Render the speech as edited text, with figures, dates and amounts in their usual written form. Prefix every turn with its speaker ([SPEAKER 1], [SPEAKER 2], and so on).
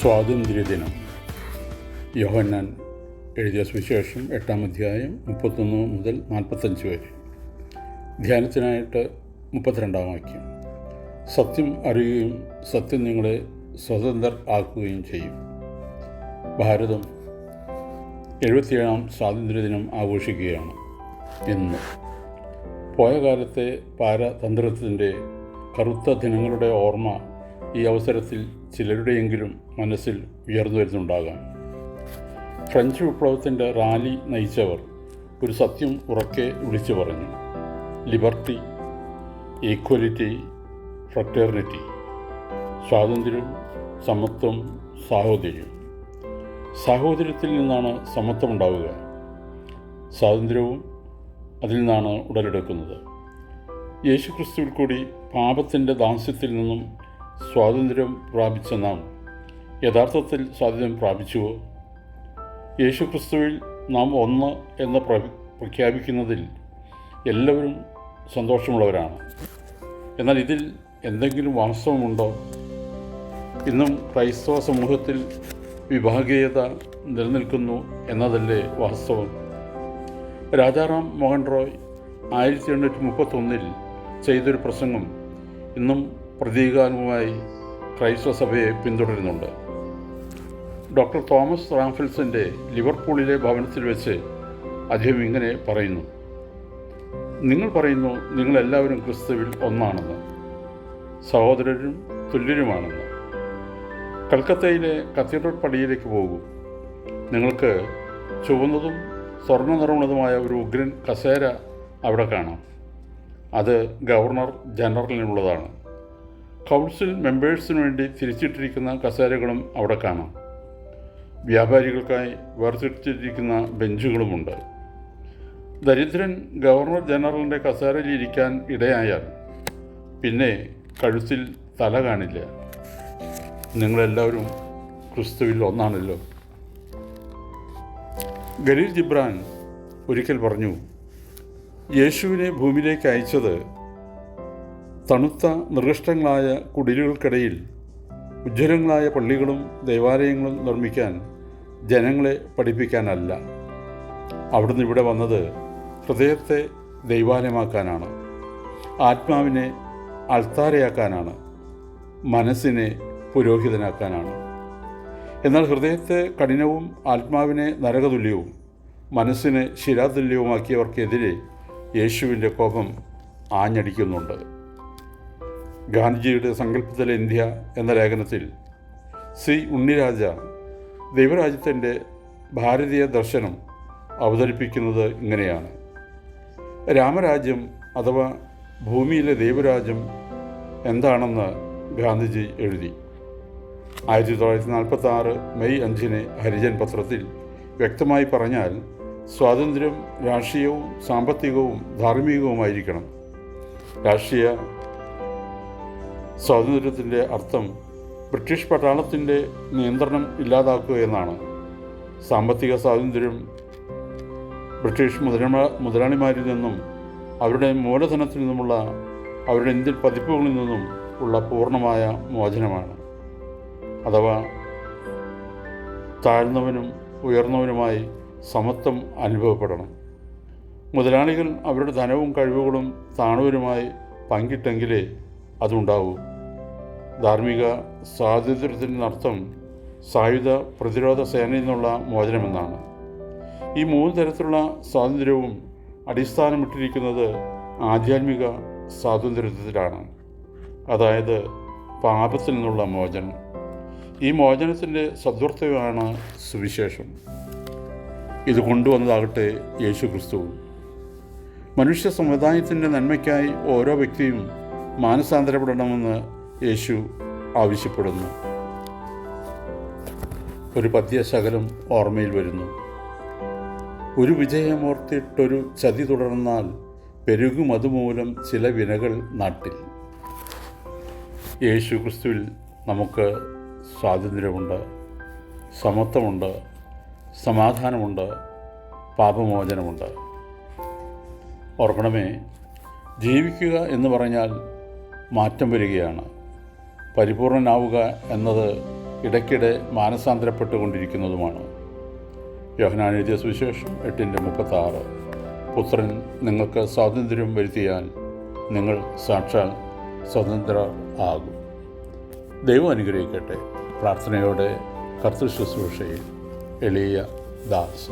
[SPEAKER 1] സ്വാതന്ത്ര്യദിനം. യോഹന്നാൻ എഴുതിയ സുവിശേഷം 8-ാം അധ്യായം 31 മുതൽ 45 വരെ. ധ്യാനത്തിനായിട്ട് 32-ാം വാക്യം. സത്യം അറിയുകയും സത്യം നിങ്ങളെ സ്വതന്ത്രർ ആക്കുകയും ചെയ്യും. ഭാരതം 77-ാം സ്വാതന്ത്ര്യദിനം ആഘോഷിക്കുകയാണ് ഇന്ന്. പോയ കാലത്തെ പാരതന്ത്രത്തിൻ്റെ കറുത്ത ദിനങ്ങളുടെ ഓർമ്മ ഈ അവസരത്തിൽ ചിലരുടെയെങ്കിലും മനസ്സിൽ ഉയർന്നു വരുന്നുണ്ടാകാം. ഫ്രഞ്ച് വിപ്ലവത്തിൻ്റെ റാലി നയിച്ചവർ ഒരു സത്യം ഉറക്കെ വിളിച്ചു പറഞ്ഞു: ലിബർട്ടി, ഈക്വലിറ്റി, ഫ്രറ്റേർണിറ്റി. സ്വാതന്ത്ര്യം, സമത്വം, സാഹോദര്യം. സാഹോദര്യത്തിൽ നിന്നാണ് സമത്വം ഉണ്ടാവുക. സ്വാതന്ത്ര്യവും അതിൽ നിന്നാണ് ഉടലെടുക്കുന്നത്. യേശുക്രിസ്തുവിൽ കൂടി പാപത്തിൻ്റെ ദാസ്യത്തിൽ നിന്നും സ്വാതന്ത്ര്യം പ്രാപിച്ച നാം യഥാർത്ഥത്തിൽ സ്വാതന്ത്ര്യം പ്രാപിച്ചുവോ? യേശുക്രിസ്തുവിൽ നാം ഒന്ന് എന്ന് പ്രഖ്യാപിക്കുന്നതിൽ എല്ലാവരും സന്തോഷമുള്ളവരാണ്. എന്നാൽ ഇതിൽ എന്തെങ്കിലും വാസ്തവമുണ്ടോ? ഇന്നും ക്രൈസ്തവ സമൂഹത്തിൽ വിഭാഗീയത നിലനിൽക്കുന്നു എന്നതല്ലേ വാസ്തവം? രാജാറാം മോഹൻ റോയ് 1831 ചെയ്തൊരു പ്രസംഗം ഇന്നും പ്രതീകാത്മകമായി ക്രൈസ്തവ സഭയെ പിന്തുടരുന്നുണ്ട്. ഡോക്ടർ തോമസ് റാഫൽസിൻ്റെ ലിവർപൂളിലെ ഭവനത്തിൽ വെച്ച് അദ്ദേഹം ഇങ്ങനെ പറയുന്നു: നിങ്ങൾ പറയുന്നു നിങ്ങളെല്ലാവരും ക്രിസ്തുവിൽ ഒന്നാണെന്ന്, സഹോദരരും തുല്യരുമാണെന്ന്. കൽക്കത്തയിലെ കത്തീഡ്രൽ പടിയിലേക്ക് പോകൂ. നിങ്ങൾക്ക് ചുവന്നതും സ്വർണ്ണ നിറമുള്ളതുമായ ഒരു ഉഗ്രൻ കസേര അവിടെ കാണാം. അത് ഗവർണർ ജനറലിനുള്ളതാണ്. കൗൺസിൽ മെമ്പേഴ്സിനു വേണ്ടി തിരിച്ചിട്ടിരിക്കുന്ന കസേരകളും അവിടെ കാണാം. വ്യാപാരികൾക്കായി വേർതിരിച്ചിരിക്കുന്ന ബെഞ്ചുകളുമുണ്ട്. ദരിദ്രൻ ഗവർണർ ജനറലിൻ്റെ കസേരയിൽ ഇരിക്കാൻ ഇടയായാൽ പിന്നെ കഴുത്തിൽ തല കാണില്ല. നിങ്ങളെല്ലാവരും ക്രിസ്തുവിൽ ഒന്നാണല്ലോ. ഖലീൽ ജിബ്രാൻ ഒരിക്കൽ പറഞ്ഞു: യേശുവിനെ ഭൂമിയിലേക്ക് അയച്ചത് തണുത്ത നിർദ്ദിഷ്ടങ്ങളായ കുടിലുകൾക്കിടയിൽ ഉജ്ജ്വലങ്ങളായ പള്ളികളും ദേവാലയങ്ങളും നിർമ്മിക്കാൻ ജനങ്ങളെ പഠിപ്പിക്കാനല്ല. അവിടുന്ന് ഇവിടെ വന്നത് ഹൃദയത്തെ ദൈവാലയമാക്കാനാണ്, ആത്മാവിനെ അൾത്താരയാക്കാനാണ്, മനസ്സിനെ പുരോഹിതനാക്കാനാണ്. എന്നാൽ ഹൃദയത്തെ കഠിനവും ആത്മാവിനെ നരകതുല്യവും മനസ്സിനെ ശിലാതുല്യവുമാക്കിയവർക്കെതിരെ യേശുവിൻ്റെ കോപം ആഞ്ഞടിക്കുന്നുണ്ട്. ഗാന്ധിജിയുടെ സങ്കല്പത്തിലെ ഇന്ത്യ എന്ന ലേഖനത്തിൽ സി ഉണ്ണിരാജ ദൈവരാജ്യത്തിൻ്റെ ഭാരതീയ ദർശനം അവതരിപ്പിക്കുന്നത് ഇങ്ങനെയാണ്: രാമരാജ്യം അഥവാ ഭൂമിയിലെ ദൈവരാജ്യം എന്താണെന്ന് ഗാന്ധിജി എഴുതി. 1946 മെയ് 5 ഹരിജൻ പത്രത്തിൽ വ്യക്തമായി പറഞ്ഞാൽ, സ്വാതന്ത്ര്യം രാഷ്ട്രീയവും സാമ്പത്തികവും ധാർമ്മികവുമായിരിക്കണം. രാഷ്ട്രീയ സ്വാതന്ത്ര്യത്തിൻ്റെ അർത്ഥം ബ്രിട്ടീഷ് പട്ടാളത്തിൻ്റെ നിയന്ത്രണം ഇല്ലാതാക്കുക എന്നാണ്. സാമ്പത്തിക സ്വാതന്ത്ര്യം ബ്രിട്ടീഷ് മുതലാളിമാരിൽ നിന്നും അവരുടെ മൂലധനത്തിൽ നിന്നുമുള്ള അവരുടെ ഇന്ത്യൻ പതിപ്പുകളിൽ നിന്നും ഉള്ള പൂർണ്ണമായ മോചനമാണ്. അഥവാ താഴ്ന്നവനും ഉയർന്നവനുമായി സമത്വം അനുഭവപ്പെടണം. മുതലാളികൾ അവരുടെ ധനവും കഴിവുകളും താണവരുമായി പങ്കിട്ടെങ്കിലേ അതുണ്ടാവൂ. ധാർമ്മിക സ്വാതന്ത്ര്യത്തിനർത്ഥം സായുധ പ്രതിരോധ സേനയിൽ നിന്നുള്ള മോചനമെന്നാണ്. ഈ 3 തരത്തിലുള്ള സ്വാതന്ത്ര്യവും അടിസ്ഥാനമിട്ടിരിക്കുന്നത് ആധ്യാത്മിക സ്വാതന്ത്ര്യത്തിലാണ്, അതായത് പാപത്തിൽ നിന്നുള്ള മോചനം. ഈ മോചനത്തിൻ്റെ സദ്വർത്ഥമാണ് സുവിശേഷം. ഇത് കൊണ്ടുവന്നതാകട്ടെ യേശു ക്രിസ്തുവും. മനുഷ്യ സമുദായത്തിൻ്റെ നന്മയ്ക്കായി ഓരോ വ്യക്തിയും മാനസാന്തരപ്പെടണമെന്ന് യേശു ആവശ്യപ്പെടുന്നു. ഒരു പദ്യശകലം ഓർമ്മയിൽ വരുന്നു: ഒരു വിജയമോർത്തിട്ടൊരു ചതി തുടർന്നാൽ പെരുകും അതുമൂലം ചില വിനകൾ നാട്ടിൽ. യേശു ക്രിസ്തുവിൽ നമുക്ക് സ്വാതന്ത്ര്യമുണ്ട്, സമത്വമുണ്ട്, സമാധാനമുണ്ട്, പാപമോചനമുണ്ട്. ഓർക്കണമേ, ജീവിക്കുക എന്ന് പറഞ്ഞാൽ മാറ്റം വരികയാണ്. പരിപൂർണനാവുക എന്നത് ഇടയ്ക്കിടെ മാനസാന്തരപ്പെട്ടുകൊണ്ടിരിക്കുന്നതുമാണ്. യോഹന്നാൻ എഴുതിയ സുവിശേഷം 8:36. പുത്രൻ നിങ്ങൾക്ക് സ്വാതന്ത്ര്യം വരുത്തിയാൽ നിങ്ങൾ സാക്ഷാൽ സ്വതന്ത്രർ ആകും. ദൈവം അനുഗ്രഹിക്കട്ടെ. പ്രാർത്ഥനയോടെ കർത്തൃശുശ്രൂഷയിൽ എളിയ ദാസ്.